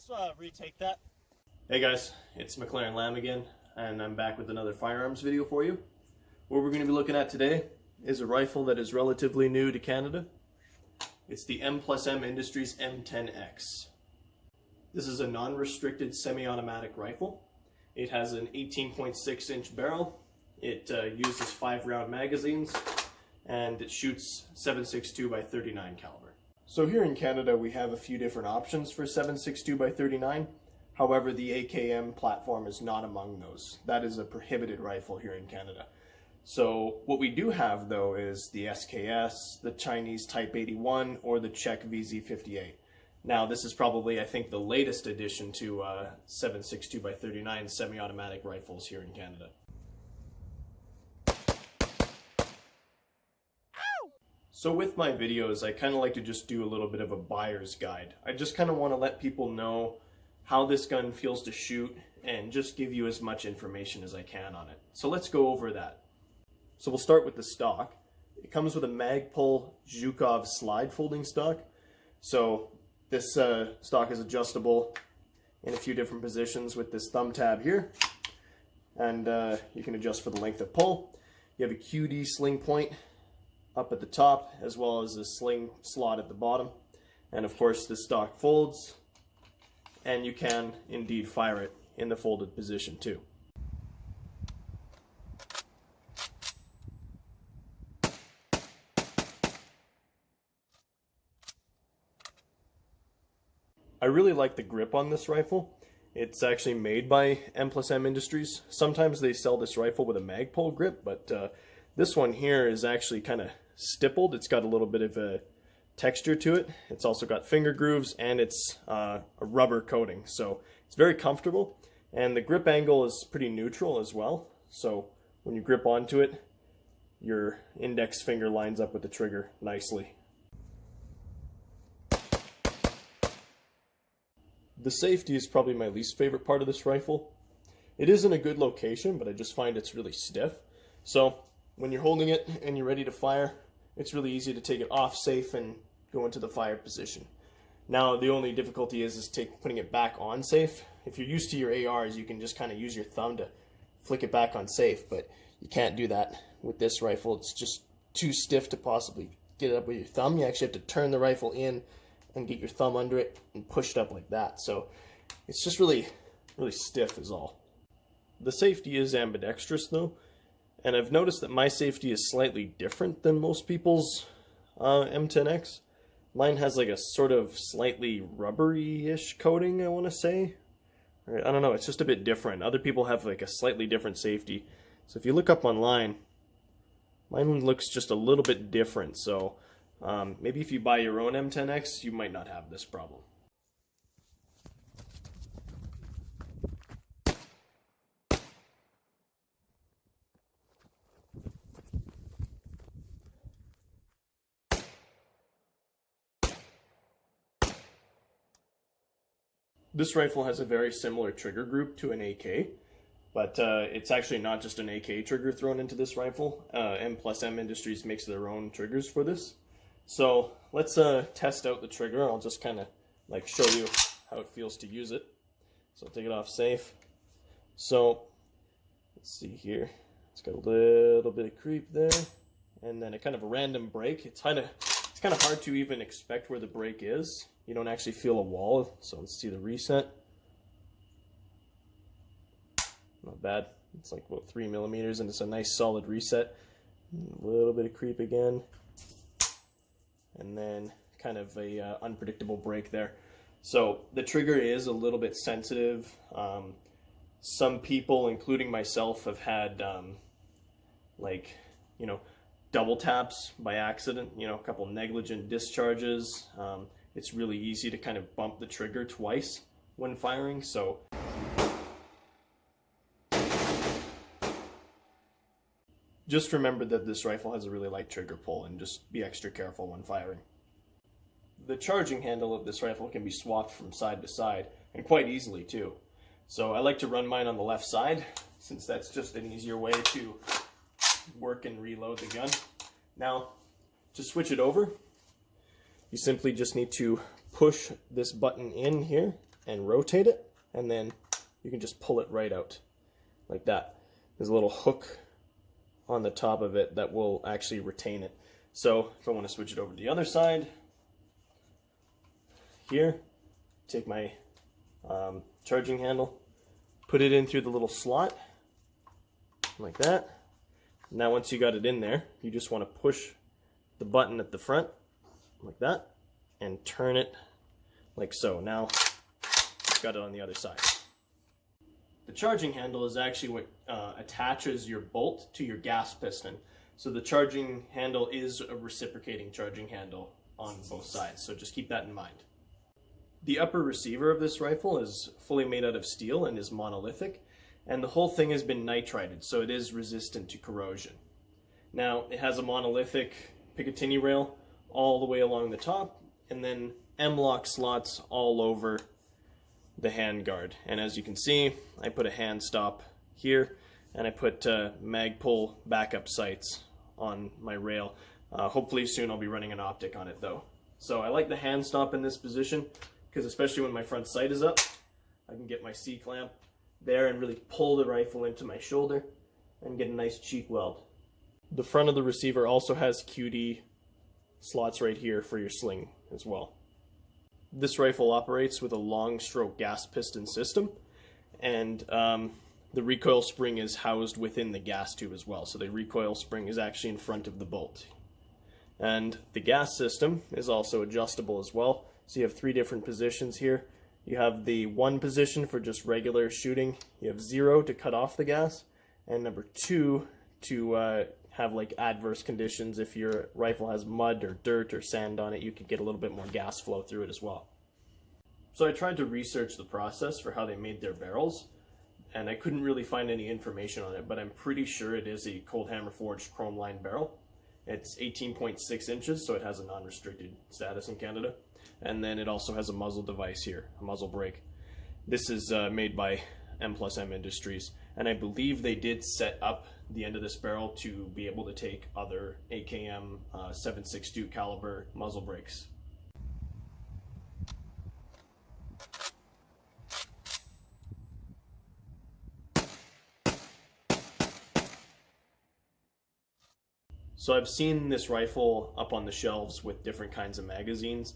let's retake that. Hey guys, it's McLaren Lamb again, and I'm back with another firearms video for you. What we're going to be looking at today is a rifle that is relatively new to Canada. It's the M+M Industries M10x. This is a non-restricted semi-automatic rifle. It has an 18.6 inch barrel. It uses 5-round magazines, and it shoots 7.62 by 39 caliber. So here in Canada we have a few different options for 7.62 by 39. However, the AKM platform is not among those. That is a prohibited rifle here in Canada. So what we do have though is the SKS, the Chinese Type 81, or the Czech VZ58. Now this is probably, I think, the latest addition to 7.62 by 39 semi-automatic rifles here in Canada. So with my videos, I kind of like to just do a little bit of a buyer's guide. I just kind of want to let people know how this gun feels to shoot and just give you as much information as I can on it. So let's go over that. So we'll start with the stock. It comes with a Magpul Zhukov slide folding stock. So this stock is adjustable in a few different positions with this thumb tab here. And you can adjust for the length of pull. You have a QD sling point up at the top, as well as a sling slot at the bottom. And of course the stock folds, and you can indeed fire it in the folded position too. I really like the grip on this rifle. It's actually made by M+M Industries. Sometimes they sell this rifle with a Magpul grip, but this one here is actually kind of stippled. It's got a little bit of a texture to it. It's also got finger grooves, and it's a rubber coating, so it's very comfortable. And the grip angle is pretty neutral as well, so when you grip onto it, your index finger lines up with the trigger nicely. The safety is probably my least favorite part of this rifle. It is in a good location, but I just find it's really stiff. So when you're holding it and you're ready to fire, it's really easy to take it off safe and go into the fire position. Now the only difficulty is putting it back on safe. If you're used to your ARs, you can just kind of use your thumb to flick it back on safe, but you can't do that with this rifle. It's just too stiff to possibly get it up with your thumb. You actually have to turn the rifle in and get your thumb under it and push it up like that. So it's just really stiff is all. The safety is ambidextrous though, and I've noticed that my safety is slightly different than most people's M10x. Mine has like a sort of slightly rubbery-ish coating, I want to say. I don't know, it's just a bit different. Other people have like a slightly different safety. So if you look up online, mine looks just a little bit different. So maybe if you buy your own M10x, you might not have this problem. This rifle has a very similar trigger group to an AK, but it's actually not just an AK trigger thrown into this rifle. M+M Industries makes their own triggers for this. So let's test out the trigger. I'll just kind of like show you how it feels to use it. So I'll take it off safe. So let's see here. It's got a little bit of creep there, and then a kind of a random break. It's kind of hard to even expect where the break is. You don't actually feel a wall. So let's see the reset. Not bad. It's like about 3 millimeters, and it's a nice solid reset. A little bit of creep again, and then kind of a unpredictable break there. So the trigger is a little bit sensitive. Some people, including myself, have had double taps by accident, a couple negligent discharges. It's really easy to kind of bump the trigger twice when firing, so just remember that this rifle has a really light trigger pull, and just be extra careful when firing. The charging handle of this rifle can be swapped from side to side, and quite easily too. So I like to run mine on the left side, since that's just an easier way to work and reload the gun. Now, to switch it over, you simply just need to push this button in here, and rotate it, and then you can just pull it right out like that. There's a little hook on the top of it that will actually retain it. So if I want to switch it over to the other side, here, take my charging handle, put it in through the little slot, like that. Now once you got it in there, you just want to push the button at the front, like that, and turn it like so. Now, got it on the other side. The charging handle is actually what attaches your bolt to your gas piston. So the charging handle is a reciprocating charging handle on both sides, so just keep that in mind. The upper receiver of this rifle is fully made out of steel and is monolithic, and the whole thing has been nitrided, so it is resistant to corrosion. Now, it has a monolithic Picatinny rail all the way along the top, and then M-lock slots all over the handguard. And as you can see, I put a hand stop here, and I put Magpul backup sights on my rail. Hopefully soon I'll be running an optic on it though. So I like the hand stop in this position, because especially when my front sight is up, I can get my C-clamp there and really pull the rifle into my shoulder and get a nice cheek weld. The front of the receiver also has QD slots right here for your sling as well. This rifle operates with a long stroke gas piston system, and the recoil spring is housed within the gas tube as well. So the recoil spring is actually in front of the bolt. And the gas system is also adjustable as well. So you have 3 different positions here. You have the 1 position for just regular shooting. You have 0 to cut off the gas, and number 2 to have like adverse conditions. If your rifle has mud or dirt or sand on it, you could get a little bit more gas flow through it as well. So I tried to research the process for how they made their barrels, and I couldn't really find any information on it, but I'm pretty sure it is a cold hammer forged chrome lined barrel. It's 18.6 inches, so it has a non-restricted status in Canada. And then it also has a muzzle device here, a muzzle brake. This is made by M10x Industries, and I believe they did set up the end of this barrel to be able to take other AKM 7.62 caliber muzzle brakes. So I've seen this rifle up on the shelves with different kinds of magazines.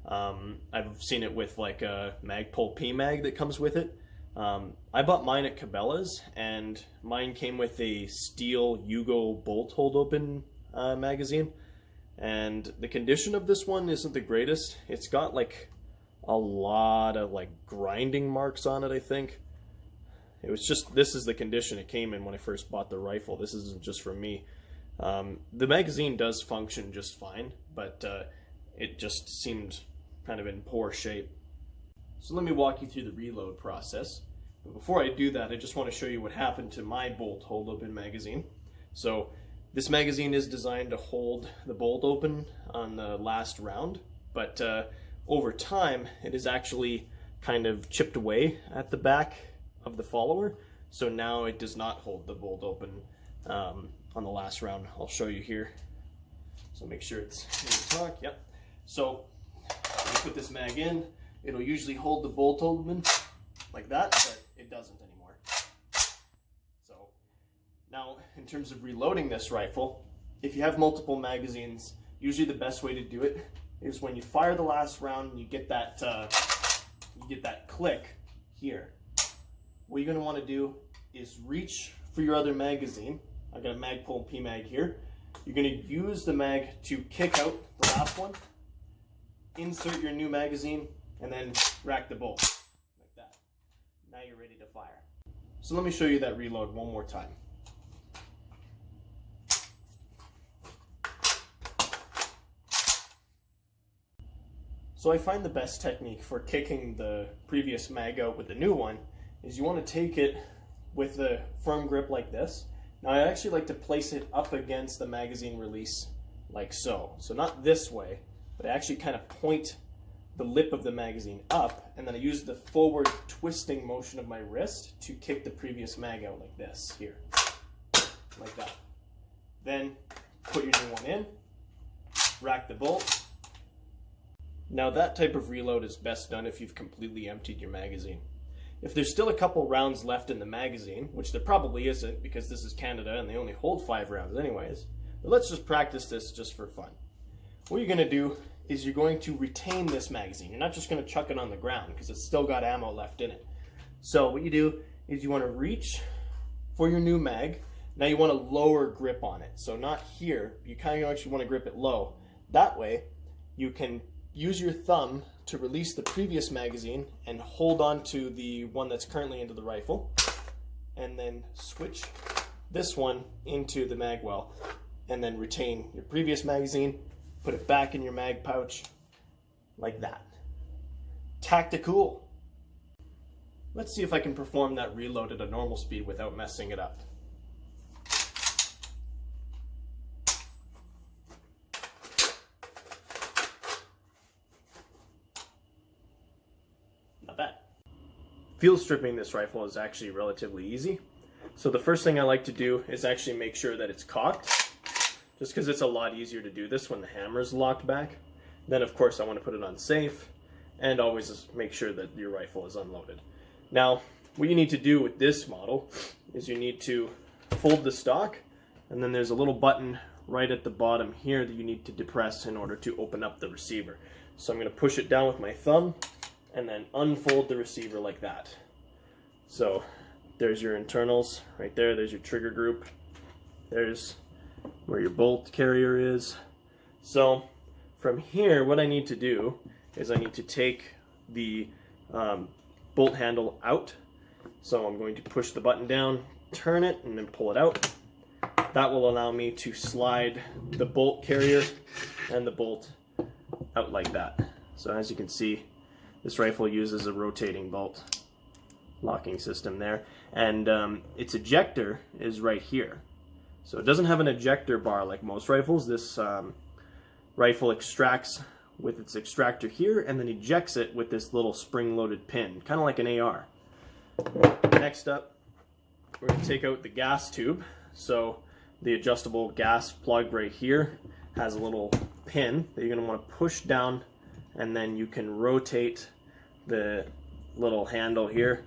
I've seen it with like a Magpul PMag that comes with it. I bought mine at Cabela's, and mine came with a steel Yugo bolt hold open magazine. And the condition of this one isn't the greatest. It's got like a lot of like grinding marks on it, I think. It was just, this is the condition it came in when I first bought the rifle. This isn't just for me. The magazine does function just fine, but it just seemed kind of in poor shape. So let me walk you through the reload process. But before I do that, I just want to show you what happened to my bolt hold open magazine. So this magazine is designed to hold the bolt open on the last round, but over time it is actually kind of chipped away at the back of the follower. So now it does not hold the bolt open on the last round. I'll show you here. So make sure it's in the stock. Yep. So when you put this mag in, it'll usually hold the bolt open like that, but it doesn't anymore. So now in terms of reloading this rifle, if you have multiple magazines, usually the best way to do it is when you fire the last round and you get that click here. What you're going to want to do is reach for your other magazine. I've got a Magpul PMag here. You're going to use the mag to kick out the last one, insert your new magazine, and then rack the bolt like that. Now you're ready to fire. So let me show you that reload one more time. So I find the best technique for kicking the previous mag out with the new one is you want to take it with the firm grip like this. Now I actually like to place it up against the magazine release like so. So not this way, but I actually kind of point the lip of the magazine up, and then I use the forward twisting motion of my wrist to kick the previous mag out like this here, like that. Then put your new one in, rack the bolt, Now that type of reload is best done if you've completely emptied your magazine. If there's still a couple rounds left in the magazine, which there probably isn't because this is Canada and they only hold 5 rounds anyways, but let's just practice this just for fun. What you're going to do is you're going to retain this magazine. You're not just going to chuck it on the ground because it's still got ammo left in it. So what you do is you want to reach for your new mag. Now you want a lower grip on it. So not here, you kind of actually want to grip it low. That way you can use your thumb to release the previous magazine and hold on to the one that's currently into the rifle, and then switch this one into the mag well, and then retain your previous magazine, put it back in your mag pouch like that. Tactical. Let's see if I can perform that reload at a normal speed without messing it up. Not bad. Field stripping this rifle is actually relatively easy. So the first thing I like to do is actually make sure that it's cocked, just because it's a lot easier to do this when the hammer is locked back. Then of course I want to put it on safe, and always just make sure that your rifle is unloaded. Now what you need to do with this model is you need to fold the stock, and then there's a little button right at the bottom here that you need to depress in order to open up the receiver. So I'm going to push it down with my thumb and then unfold the receiver like that. So there's your internals right there, there's your trigger group, there's where your bolt carrier is. So from here what I need to do is I need to take the bolt handle out. So I'm going to push the button down, turn it, and then pull it out. That will allow me to slide the bolt carrier and the bolt out like that. So as you can see, this rifle uses a rotating bolt locking system there, and its ejector is right here. So it doesn't have an ejector bar like most rifles. This rifle extracts with its extractor here and then ejects it with this little spring-loaded pin, kind of like an AR. Next up, we're going to take out the gas tube. So the adjustable gas plug right here has a little pin that you're going to want to push down, and then you can rotate the little handle here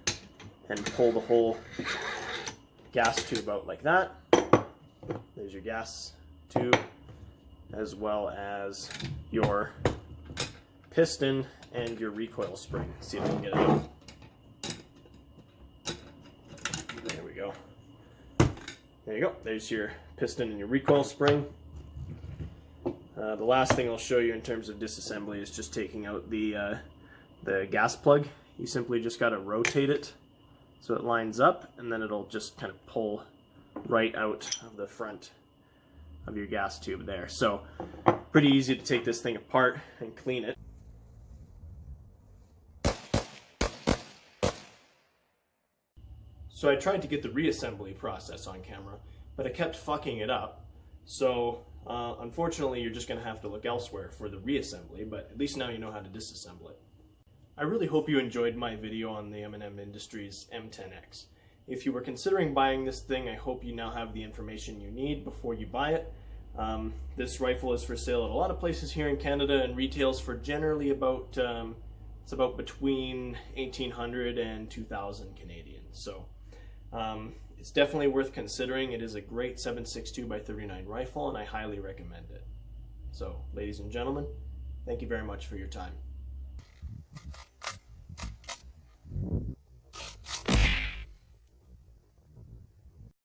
and pull the whole gas tube out like that. There's your gas tube, as well as your piston and your recoil spring. See if I can get it out. There we go. There you go. There's your piston and your recoil spring. The last thing I'll show you in terms of disassembly is just taking out the gas plug. You simply just got to rotate it so it lines up, and then it'll just kind of pull right out of the front of your gas tube there. So pretty easy to take this thing apart and clean it. So I tried to get the reassembly process on camera, but I kept fucking it up. So unfortunately, you're just going to have to look elsewhere for the reassembly, but at least now you know how to disassemble it. I really hope you enjoyed my video on the M&M Industries M10x. If you were considering buying this thing, I hope you now have the information you need before you buy it. This rifle is for sale at a lot of places here in Canada and retails for generally about, it's about between 1,800 and 2,000 Canadian. So it's definitely worth considering. It is a great 7.62 by 39 rifle, and I highly recommend it. So, ladies and gentlemen, thank you very much for your time.